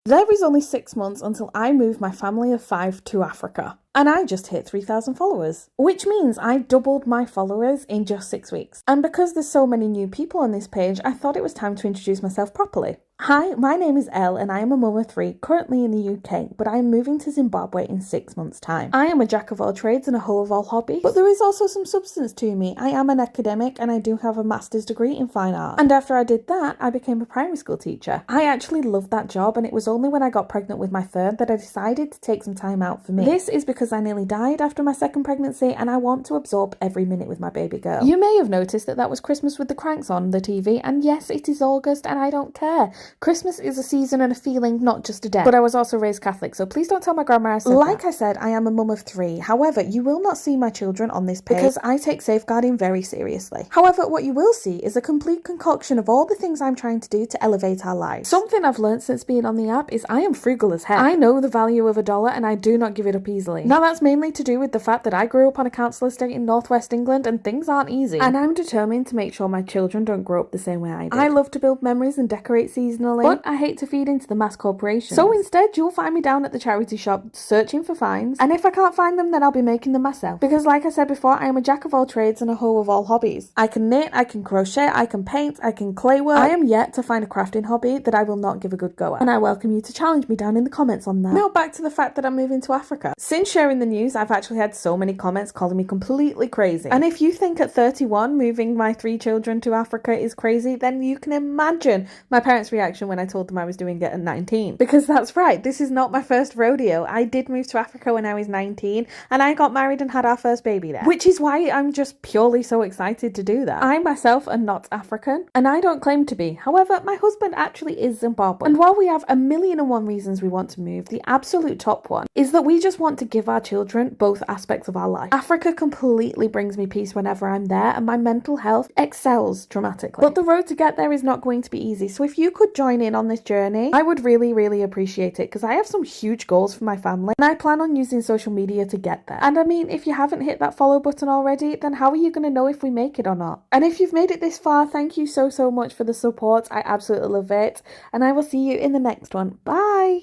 There is only 6 months until I move my family of 5 to Africa. And I just hit 3,000 followers, which means I doubled my followers in just 6 weeks. And because there's so many new people on this page, I thought it was time to introduce myself properly. Hi, my name is Elle and I am a mum of 3, currently in the UK, but I am moving to Zimbabwe in 6 months' time. I am a jack of all trades and a hoe of all hobbies, but there is also some substance to me. I am an academic and I do have a master's degree in fine art. And after I did that, I became a primary school teacher. I actually loved that job, and it was only when I got pregnant with my third that I decided to take some time out for me. This is because I nearly died after my second pregnancy and I want to absorb every minute with my baby girl. You may have noticed that was Christmas with the Cranks on the TV, and yes, it is August and I don't care. Christmas is a season and a feeling, not just a day. But I was also raised Catholic, so please don't tell my grandma I said that. I said, I am a mum of 3. However, you will not see my children on this page because I take safeguarding very seriously. However, what you will see is a complete concoction of all the things I'm trying to do to elevate our lives. Something I've learned since being on the app is I am frugal as heck. I know the value of $1 and I do not give it up easily. Now that's mainly to do with the fact that I grew up on a council estate in northwest England and things aren't easy. And I'm determined to make sure my children don't grow up the same way I did. I love to build memories and decorate seasonally, but I hate to feed into the mass corporations. So instead, you'll find me down at the charity shop searching for finds, and if I can't find them, then I'll be making them myself. Because like I said before, I am a jack of all trades and a hoe of all hobbies. I can knit, I can crochet, I can paint, I can clay work. I am yet to find a crafting hobby that I will not give a good go at, and I welcome you to challenge me down in the comments on that. Now back to the fact that I'm moving to Africa. Since sharing the news, I've actually had so many comments calling me completely crazy. And if you think at 31 moving my 3 children to Africa is crazy, then you can imagine my parents' reaction when I told them I was doing it at 19. Because that's right, this is not my first rodeo. I did move to Africa when I was 19 and I got married and had our first baby there. Which is why I'm just purely so excited to do that. I myself am not African and I don't claim to be. However, my husband actually is Zimbabwean. And while we have 1,000,001 reasons we want to move, the absolute top one is that we just want to give our children both aspects of our life. Africa completely brings me peace whenever I'm there and my mental health excels dramatically. But the road to get there is not going to be easy. So if you could join in on this journey, I would really appreciate it because I have some huge goals for my family and I plan on using social media to get there. And I mean, if you haven't hit that follow button already, then how are you going to know if we make it or not? And if you've made it this far, thank you so much for the support. I absolutely love it. And I will see you in the next one. Bye!